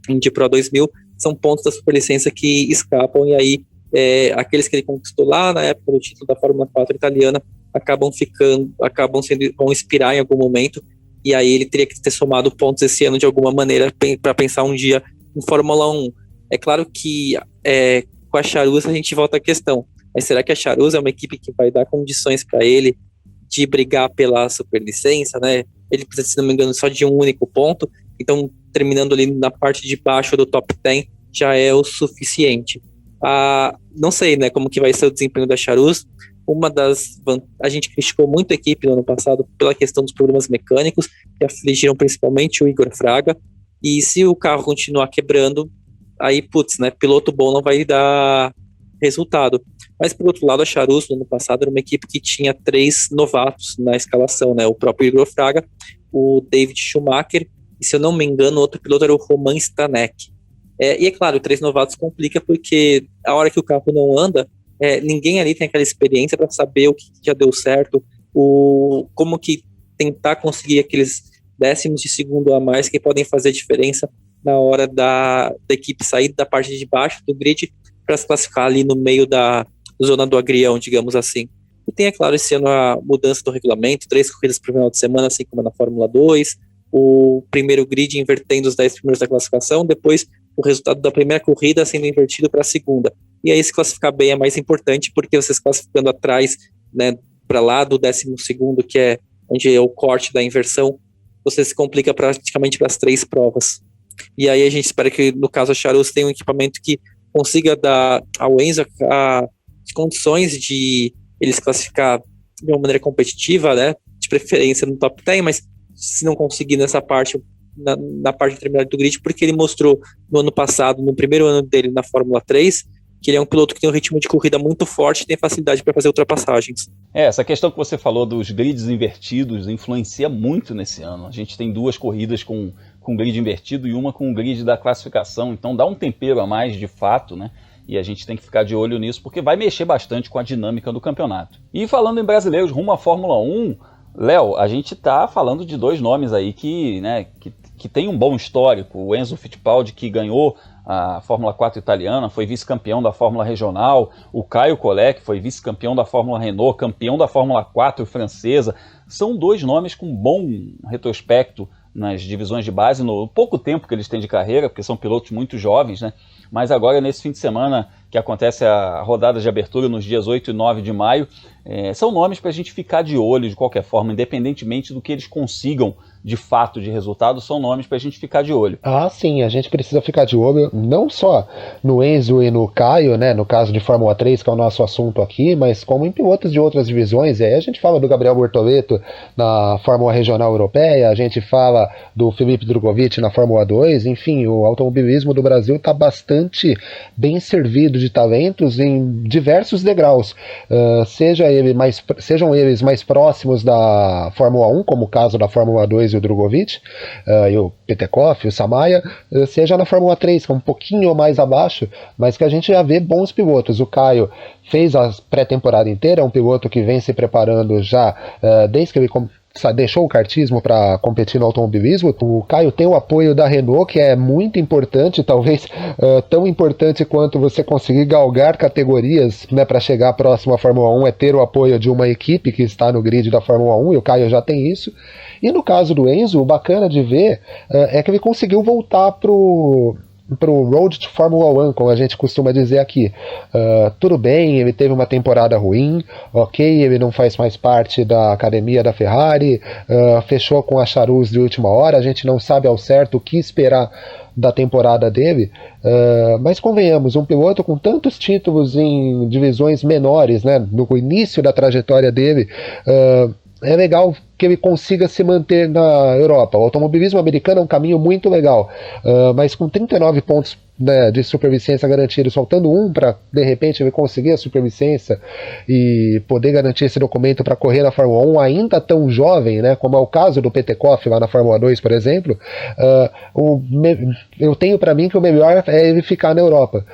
Indy Pro 2000, são pontos da superlicença que escapam, e aí aqueles que ele conquistou lá na época do título da Fórmula 4 italiana vão expirar em algum momento, e aí ele teria que ter somado pontos esse ano de alguma maneira para pensar um dia em Fórmula 1. É claro que com a Charus a gente volta à questão, mas será que a Charus é uma equipe que vai dar condições para ele de brigar pela superlicença, né? Ele precisa, se não me engano, só de um único ponto, então terminando ali na parte de baixo do top 10 já é o suficiente. Não sei, né, como que vai ser o desempenho da Charus, a gente criticou muito a equipe no ano passado pela questão dos problemas mecânicos que afligiram principalmente o Igor Fraga, e se o carro continuar quebrando, aí, né, piloto bom não vai dar resultado. Mas, por outro lado, a Charus, no ano passado, era uma equipe que tinha 3 novatos na escalação, né, o próprio Igor Fraga, o David Schumacher, e se eu não me engano, o outro piloto era o Roman Stanek. E é claro, 3 novatos complica, porque a hora que o carro não anda, ninguém ali tem aquela experiência para saber o que já deu certo, como que tentar conseguir aqueles décimos de segundo a mais que podem fazer diferença na hora da equipe sair da parte de baixo do grid para se classificar ali no meio da zona do agrião, digamos assim. E tem, é claro, esse ano a mudança do regulamento, 3 corridas por final de semana, assim como na Fórmula 2, o primeiro grid invertendo os 10 primeiros da classificação, depois o resultado da primeira corrida sendo invertido para a segunda. E aí se classificar bem é mais importante, porque você se classificando atrás, né, para lá do 12º, que é onde é o corte da inversão, você se complica praticamente para as 3 provas. E aí a gente espera que, no caso, a Charus tenha um equipamento que consiga dar ao Enzo as condições de ele se classificar de uma maneira competitiva, né, de preferência no top 10, mas se não conseguir nessa parte, na parte intermediária do grid, porque ele mostrou no ano passado, no primeiro ano dele na Fórmula 3, que ele é um piloto que tem um ritmo de corrida muito forte e tem facilidade para fazer ultrapassagens. Essa questão que você falou dos grids invertidos influencia muito nesse ano. A gente tem 2 corridas com grid invertido e uma com o grid da classificação, então dá um tempero a mais de fato, né? E a gente tem que ficar de olho nisso, porque vai mexer bastante com a dinâmica do campeonato. E falando em brasileiros rumo à Fórmula 1, Léo, a gente está falando de 2 nomes aí que tem um bom histórico. O Enzo Fittipaldi, que ganhou a Fórmula 4 italiana, foi vice-campeão da Fórmula Regional. O Caio Collet, que foi vice-campeão da Fórmula Renault, campeão da Fórmula 4 francesa. São 2 nomes com bom retrospecto nas divisões de base, no pouco tempo que eles têm de carreira, porque são pilotos muito jovens, né? Mas agora, nesse fim de semana, que acontece a rodada de abertura nos dias 8 e 9 de maio, são nomes para a gente ficar de olho de qualquer forma, independentemente do que eles consigam de fato de resultado, são nomes para a gente ficar de olho. Ah, sim, a gente precisa ficar de olho não só no Enzo e no Caio, né, no caso de Fórmula 3, que é o nosso assunto aqui, mas como em pilotos de outras divisões. E aí a gente fala do Gabriel Bortoleto na Fórmula Regional Europeia, a gente fala do Felipe Drogovic na Fórmula 2, enfim, o automobilismo do Brasil está bastante bem servido de talentos em diversos degraus, sejam eles mais próximos da Fórmula 1, como o caso da Fórmula 2 e o Drogovic, e o Petekoff, o Samaia, seja na Fórmula 3, que é um pouquinho mais abaixo, mas que a gente já vê bons pilotos. O Caio fez a pré-temporada inteira, é um piloto que vem se preparando já desde que ele deixou o kartismo para competir no automobilismo. O Caio tem o apoio da Renault, que é muito importante, talvez tão importante quanto você conseguir galgar categorias, né, para chegar próximo à Fórmula 1, é ter o apoio de uma equipe que está no grid da Fórmula 1, e o Caio já tem isso. E no caso do Enzo, o bacana de ver é que ele conseguiu voltar pro Road to Formula 1, como a gente costuma dizer aqui. Tudo bem, ele teve uma temporada ruim, ok, ele não faz mais parte da academia da Ferrari, fechou com a Charus de última hora, a gente não sabe ao certo o que esperar da temporada dele, mas convenhamos, um piloto com tantos títulos em divisões menores, né, no início da trajetória dele, é legal que ele consiga se manter na Europa. O automobilismo americano é um caminho muito legal, mas com 39 pontos, né, de superlicença garantidos, faltando um para, de repente, ele conseguir a superlicença e poder garantir esse documento para correr na Fórmula 1, ainda tão jovem, né, como é o caso do Petekoff lá na Fórmula 2, por exemplo, eu tenho para mim que o melhor é ele ficar na Europa.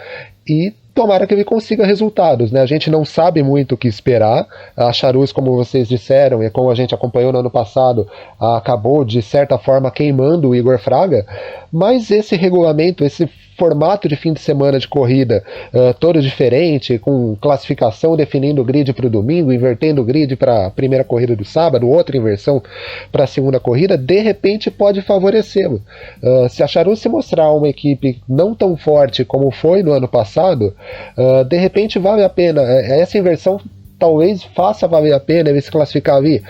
E tomara que ele consiga resultados, né? A gente não sabe muito o que esperar. A Charus, como vocês disseram, e como a gente acompanhou no ano passado, acabou, de certa forma, queimando o Igor Fraga, mas esse regulamento, esse formato de fim de semana de corrida todo diferente, com classificação definindo o grid para o domingo, invertendo o grid para a primeira corrida do sábado, outra inversão para a segunda corrida, de repente pode favorecê-lo. Se a Charus se mostrar uma equipe não tão forte como foi no ano passado, de repente vale a pena. Essa inversão talvez faça valer a pena ele se classificar ali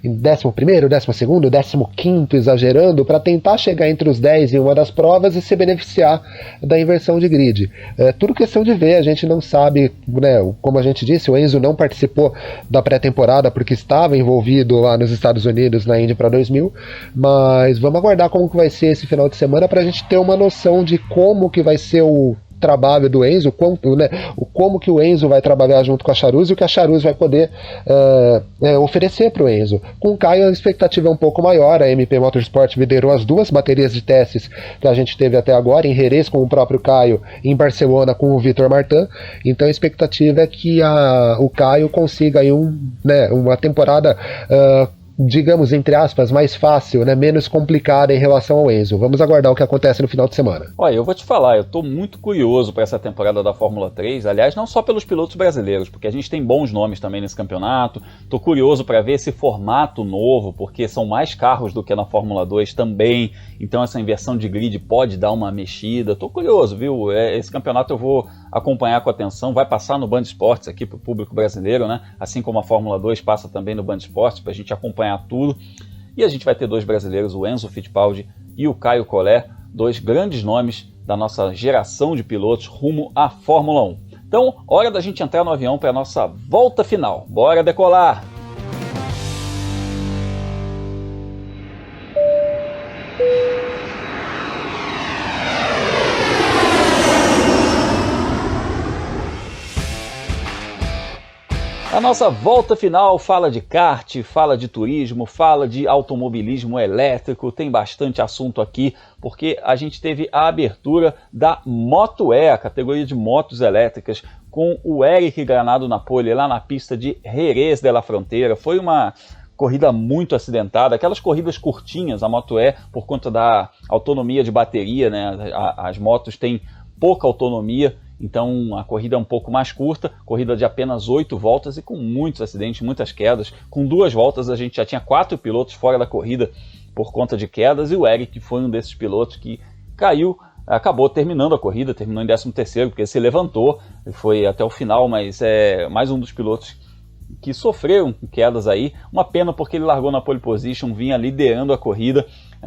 em 11º, 12º, 15º, exagerando, para tentar chegar entre os 10 em uma das provas e se beneficiar da inversão de grid. É tudo questão de ver, a gente não sabe, né, como a gente disse, o Enzo não participou da pré-temporada porque estava envolvido lá nos Estados Unidos na Indy para 2000, mas vamos aguardar como que vai ser esse final de semana para a gente ter uma noção de como que vai ser o trabalho do Enzo, como que o Enzo vai trabalhar junto com a Charuz e o que a Charuz vai poder oferecer para o Enzo. Com o Caio a expectativa é um pouco maior, a MP Motorsport liderou as 2 baterias de testes que a gente teve até agora, em Jerez com o próprio Caio, em Barcelona com o Vitor Martin, então a expectativa é que o Caio consiga aí uma temporada digamos, entre aspas, mais fácil, né, menos complicada em relação ao Enzo. Vamos aguardar o que acontece no final de semana. Olha, eu vou te falar, eu estou muito curioso para essa temporada da Fórmula 3, aliás, não só pelos pilotos brasileiros, porque a gente tem bons nomes também nesse campeonato. Estou curioso para ver esse formato novo, porque são mais carros do que na Fórmula 2 também, então essa inversão de grid pode dar uma mexida. Estou curioso, viu? Esse campeonato eu vou acompanhar com atenção, vai passar no Band Esportes aqui para o público brasileiro, né? Assim como a Fórmula 2 passa também no Band Esportes, para a gente acompanhar tudo. E a gente vai ter 2 brasileiros, o Enzo Fittipaldi e o Caio Collet, 2 grandes nomes da nossa geração de pilotos rumo à Fórmula 1. Então, hora da gente entrar no avião para a nossa volta final. Bora decolar! A nossa volta final fala de kart, fala de turismo, fala de automobilismo elétrico, tem bastante assunto aqui, porque a gente teve a abertura da Moto-E, a categoria de motos elétricas, com o Eric Granado na pole, lá na pista de Jerez de la Frontera. Foi uma corrida muito acidentada, aquelas corridas curtinhas, a Moto-E, por conta da autonomia de bateria, né? As motos têm pouca autonomia, então a corrida é um pouco mais curta, corrida de apenas 8 voltas e com muitos acidentes, muitas quedas. Com 2 voltas a gente já tinha 4 pilotos fora da corrida por conta de quedas, e o Eric foi um desses pilotos que caiu, acabou terminando a corrida, terminou em 13º, porque ele se levantou e foi até o final, mas é mais um dos pilotos que sofreram quedas aí. Uma pena porque ele largou na pole position, vinha liderando a corrida,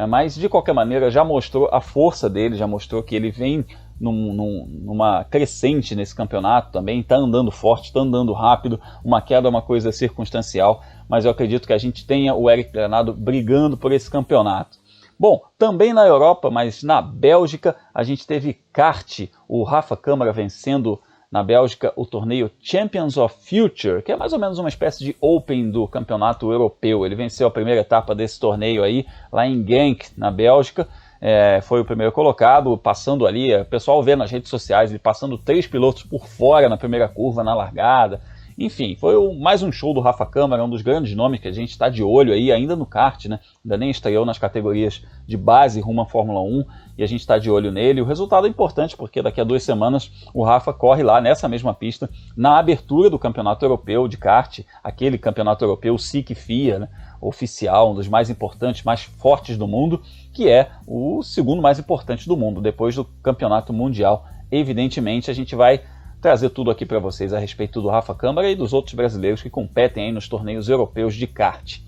mas de qualquer maneira já mostrou a força dele, já mostrou que ele vem numa crescente nesse campeonato também, está andando forte, está andando rápido. Uma queda é uma coisa circunstancial, mas eu acredito que a gente tenha o Eric Granado brigando por esse campeonato. Bom, também na Europa, mas na Bélgica, a gente teve kart, o Rafa Câmara vencendo na Bélgica o torneio Champions of Future, que é mais ou menos uma espécie de Open do campeonato europeu. Ele venceu a primeira etapa desse torneio aí, lá em Genk, na Bélgica. Foi o primeiro colocado, passando ali, o pessoal vê nas redes sociais, ele passando 3 pilotos por fora na primeira curva, na largada. Enfim, foi mais um show do Rafa Câmara, um dos grandes nomes que a gente está de olho aí, ainda no kart, né? Ainda nem estreou nas categorias de base rumo à Fórmula 1, e a gente está de olho nele. O resultado é importante, porque daqui a 2 semanas o Rafa corre lá nessa mesma pista, na abertura do Campeonato Europeu de kart, aquele Campeonato Europeu SIC FIA, né? Oficial, um dos mais importantes, mais fortes do mundo, que é o segundo mais importante do mundo, depois do Campeonato Mundial. Evidentemente, a gente vai trazer tudo aqui para vocês a respeito do Rafa Câmara e dos outros brasileiros que competem aí nos torneios europeus de kart.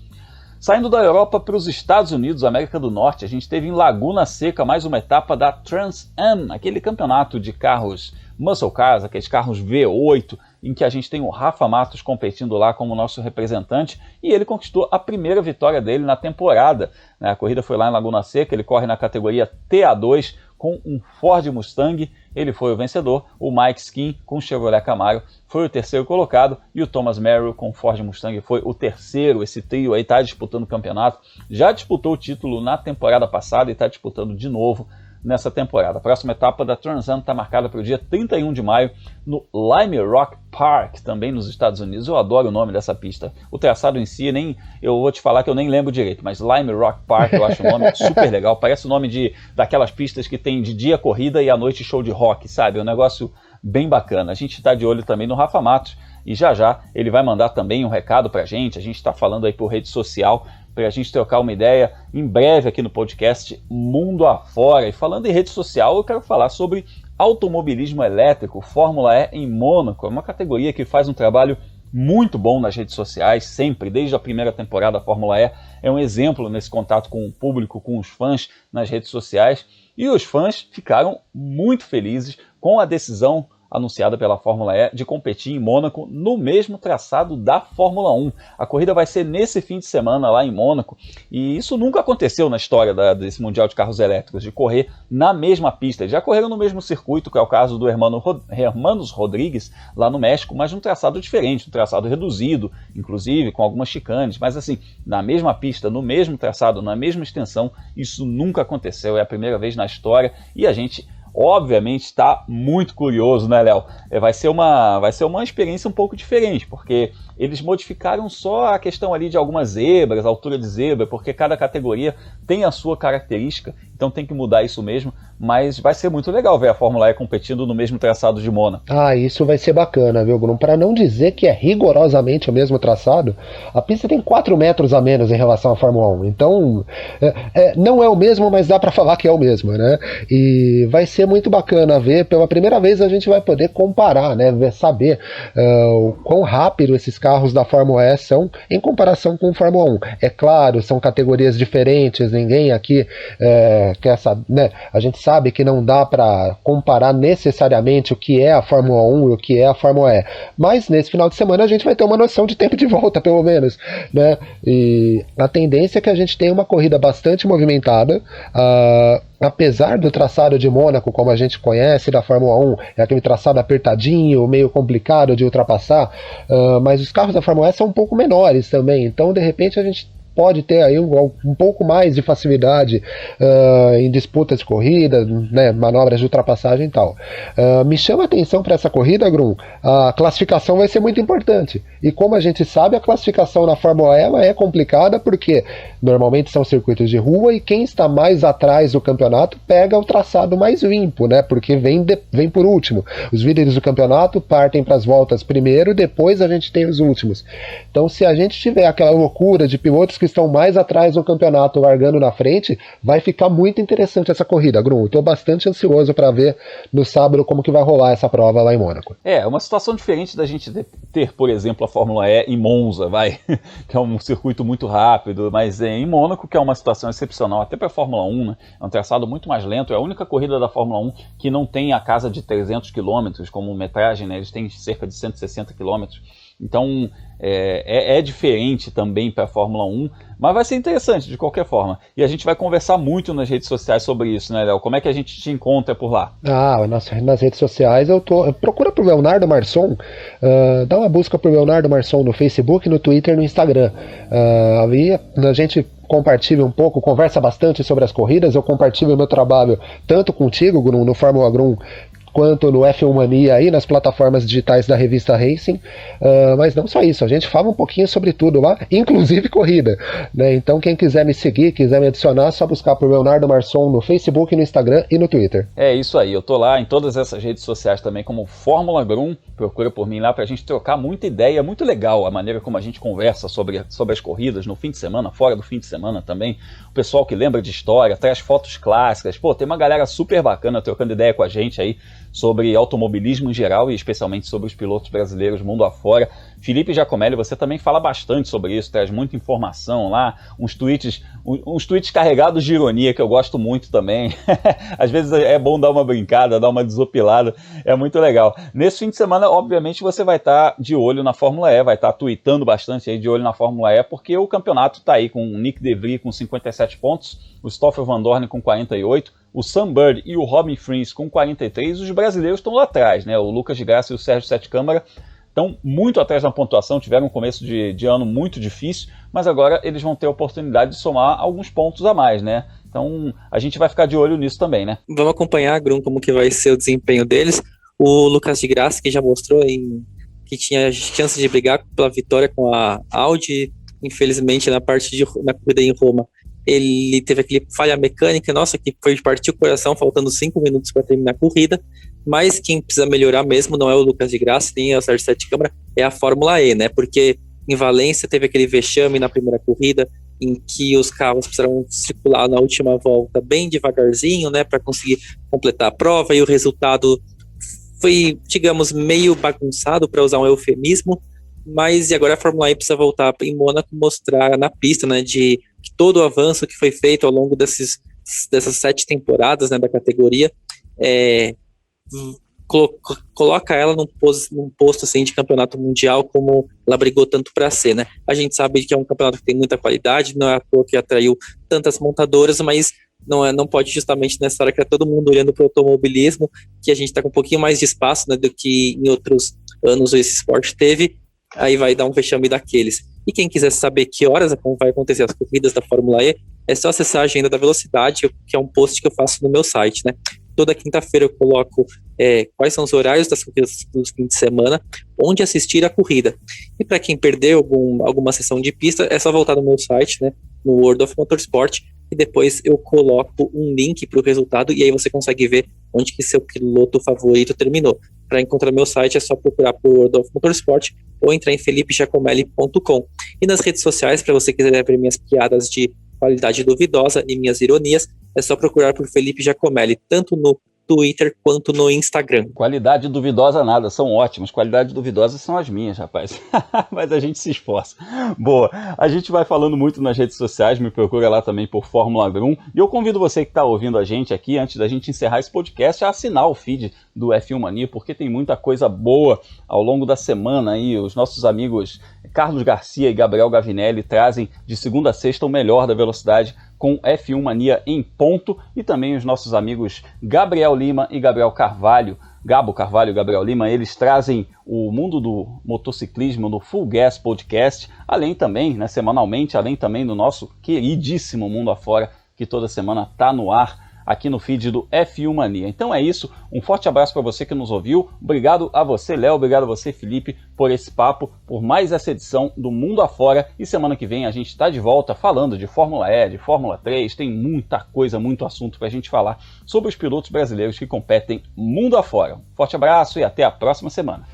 Saindo da Europa para os Estados Unidos, América do Norte, a gente teve em Laguna Seca mais uma etapa da Trans Am, aquele campeonato de carros muscle cars, aqueles carros V8, em que a gente tem o Rafa Matos competindo lá como nosso representante, e ele conquistou a primeira vitória dele na temporada. A corrida foi lá em Laguna Seca, ele corre na categoria TA2 com um Ford Mustang, ele foi o vencedor. O Mike Skin com o Chevrolet Camaro foi o terceiro colocado, e o Thomas Merrill com o Ford Mustang foi o terceiro. Esse trio aí está disputando o campeonato, já disputou o título na temporada passada e está disputando de novo nessa temporada. A próxima etapa da Trans Am está marcada para o dia 31 de maio no Lime Rock Park, também nos Estados Unidos. Eu adoro o nome dessa pista. O traçado em si, eu vou te falar que eu nem lembro direito, mas Lime Rock Park eu acho o nome super legal. Parece o nome daquelas pistas que tem de dia corrida e à noite show de rock, sabe? É um negócio bem bacana. A gente está de olho também no Rafa Matos, e já ele vai mandar também um recado para a gente está falando aí por rede social, para a gente trocar uma ideia em breve aqui no podcast Mundo Afora. E falando em rede social, eu quero falar sobre automobilismo elétrico, Fórmula E em Mônaco. É uma categoria que faz um trabalho muito bom nas redes sociais, sempre, desde a primeira temporada da Fórmula E, é um exemplo nesse contato com o público, com os fãs nas redes sociais, e os fãs ficaram muito felizes com a decisão anunciada pela Fórmula E de competir em Mônaco no mesmo traçado da Fórmula 1. A corrida vai ser nesse fim de semana lá em Mônaco, e isso nunca aconteceu na história desse Mundial de Carros Elétricos, de correr na mesma pista. Eles já correram no mesmo circuito, que é o caso do Hermanos Rodrigues, lá no México, mas num traçado diferente, um traçado reduzido, inclusive com algumas chicanes, mas assim, na mesma pista, no mesmo traçado, na mesma extensão, isso nunca aconteceu, é a primeira vez na história, e a gente obviamente está muito curioso, né, Léo? Vai ser uma experiência um pouco diferente, porque eles modificaram só a questão ali de algumas zebras, a altura de zebra, porque cada categoria tem a sua característica, então tem que mudar isso mesmo, mas vai ser muito legal ver a Fórmula E competindo no mesmo traçado de Mônaco. Ah, isso vai ser bacana, viu, Bruno? Para não dizer que é rigorosamente o mesmo traçado, a pista tem 4 metros a menos em relação à Fórmula 1, então não é o mesmo, mas dá para falar que é o mesmo, né? E vai ser muito bacana ver, pela primeira vez a gente vai poder comparar, né? Saber o quão rápido esses carros da Fórmula E são em comparação com a Fórmula 1. É claro, são categorias diferentes, ninguém aqui quer saber, né? A gente sabe que não dá para comparar necessariamente o que é a Fórmula 1 e o que é a Fórmula E, mas nesse final de semana a gente vai ter uma noção de tempo de volta, pelo menos, né? E a tendência é que a gente tenha uma corrida bastante movimentada, apesar do traçado de Mônaco, como a gente conhece da Fórmula 1, é aquele traçado apertadinho, meio complicado de ultrapassar, mas os carros da Fórmula E são um pouco menores também, então de repente a gente pode ter aí um pouco mais de facilidade em disputas de corrida, né, manobras de ultrapassagem e tal. Me chama a atenção para essa corrida, Grum, a classificação vai ser muito importante. E como a gente sabe, a classificação na Fórmula E ela é complicada porque normalmente são circuitos de rua e quem está mais atrás do campeonato pega o traçado mais limpo, né, porque vem por último. Os líderes do campeonato partem para as voltas primeiro, depois a gente tem os últimos. Então, se a gente tiver aquela loucura de pilotos que estão mais atrás do campeonato largando na frente, vai ficar muito interessante essa corrida, Grum. Estou bastante ansioso para ver no sábado como que vai rolar essa prova lá em Mônaco. É uma situação diferente da gente ter, por exemplo, a Fórmula E em Monza, que é um circuito muito rápido, mas em Mônaco, que é uma situação excepcional, até para a Fórmula 1, né? É um traçado muito mais lento, é a única corrida da Fórmula 1 que não tem a casa de 300 km como metragem, né? Eles têm cerca de 160 km. Então é diferente também para a Fórmula 1, mas vai ser interessante de qualquer forma. E a gente vai conversar muito nas redes sociais sobre isso, né, Léo? Como é que a gente te encontra por lá? Nas redes sociais procura por Leonardo Marçom, dá uma busca por Leonardo Marçom no Facebook, no Twitter, no Instagram. Ali a gente compartilha um pouco, conversa bastante sobre as corridas, eu compartilho o meu trabalho tanto contigo, Grum, no Fórmula Grum, quanto no F1 Mania aí nas plataformas digitais da revista Racing, mas não só isso, a gente fala um pouquinho sobre tudo lá, inclusive corrida, né? Então quem quiser me seguir, quiser me adicionar, é só buscar por Leonardo Marçom no Facebook, no Instagram e no Twitter. É isso aí, eu tô lá em todas essas redes sociais também como Fórmula Grum, procura por mim lá pra gente trocar muita ideia, muito legal a maneira como a gente conversa sobre as corridas no fim de semana, fora do fim de semana também, o pessoal que lembra de história, traz fotos clássicas, tem uma galera super bacana trocando ideia com a gente aí sobre automobilismo em geral e especialmente sobre os pilotos brasileiros mundo afora. Felipe Giacomelli, você também fala bastante sobre isso, traz muita informação lá, uns tweets carregados de ironia que eu gosto muito também. Às vezes é bom dar uma brincada, dar uma desopilada, é muito legal. Nesse fim de semana, obviamente, você vai estar de olho na Fórmula E, vai estar tweetando bastante aí de olho na Fórmula E, porque o campeonato está aí com o Nick De Vries com 57 pontos, o Stoffel Vandoorne com 48, o Sam Bird e o Robin Fries com 43, os brasileiros estão lá atrás, né? O Lucas de Graça e o Sérgio Sete Câmara estão muito atrás na pontuação, tiveram um começo de ano muito difícil, mas agora eles vão ter a oportunidade de somar alguns pontos a mais, né? Então a gente vai ficar de olho nisso também, né? Vamos acompanhar, Grum, como que vai ser o desempenho deles. O Lucas de Graça, que já mostrou que tinha chance de brigar pela vitória com a Audi, infelizmente na corrida em Roma, ele teve aquele falha mecânica, que foi de partir o coração, faltando 5 minutos para terminar a corrida, mas quem precisa melhorar mesmo não é o Lucas de Graça, nem é o Sérgio Sete Câmara, é a Fórmula E, né? Porque em Valência teve aquele vexame na primeira corrida, em que os carros precisaram circular na última volta bem devagarzinho, né, para conseguir completar a prova, e o resultado foi, digamos, meio bagunçado, para usar um eufemismo, mas e agora a Fórmula E precisa voltar em Mônaco mostrar na pista, né, de todo o avanço que foi feito ao longo dessas 7 temporadas, né, da categoria, coloca ela num posto assim, de campeonato mundial, como ela brigou tanto para ser, né? A gente sabe que é um campeonato que tem muita qualidade, não é à toa que atraiu tantas montadoras, mas não pode, justamente nessa hora que é todo mundo olhando para o automobilismo, que a gente está com um pouquinho mais de espaço, né, do que em outros anos esse esporte teve, aí vai dar um vexame daqueles. E quem quiser saber que horas vai acontecer as corridas da Fórmula E, é só acessar a Agenda da Velocidade, que é um post que eu faço no meu site, né? Toda quinta-feira eu coloco quais são os horários das corridas dos fins de semana, onde assistir a corrida. E para quem perdeu alguma sessão de pista, é só voltar no meu site, né, no World of Motorsport, e depois eu coloco um link para o resultado, e aí você consegue ver onde que seu piloto favorito terminou. Para encontrar meu site é só procurar por World of Motorsport ou entrar em felipejacomelli.com. E nas redes sociais, para você quiser ver minhas piadas de qualidade duvidosa e minhas ironias, é só procurar por Felipe Giacomelli, tanto no Twitter quanto no Instagram. Qualidade duvidosa nada, são ótimas. Qualidade duvidosa são as minhas, rapaz. Mas a gente se esforça. Boa, a gente vai falando muito nas redes sociais, me procura lá também por Fórmula Grum. E eu convido você que está ouvindo a gente aqui, antes da gente encerrar esse podcast, a assinar o feed do F1 Mania, porque tem muita coisa boa ao longo da semana aí. Os nossos amigos Carlos Garcia e Gabriel Gavinelli trazem de segunda a sexta o melhor da velocidade com F1 Mania em ponto, e também os nossos amigos Gabriel Lima e Gabriel Carvalho, Gabo Carvalho e Gabriel Lima, eles trazem o mundo do motociclismo no Full Gas Podcast, além também, né, semanalmente, além também do nosso queridíssimo Mundo Afora, que toda semana está no ar, aqui no feed do F1 Mania. Então é isso, um forte abraço para você que nos ouviu, obrigado a você, Léo, obrigado a você, Felipe, por esse papo, por mais essa edição do Mundo Afora, e semana que vem a gente está de volta falando de Fórmula E, de Fórmula 3, tem muita coisa, muito assunto para a gente falar sobre os pilotos brasileiros que competem mundo afora. Um forte abraço e até a próxima semana.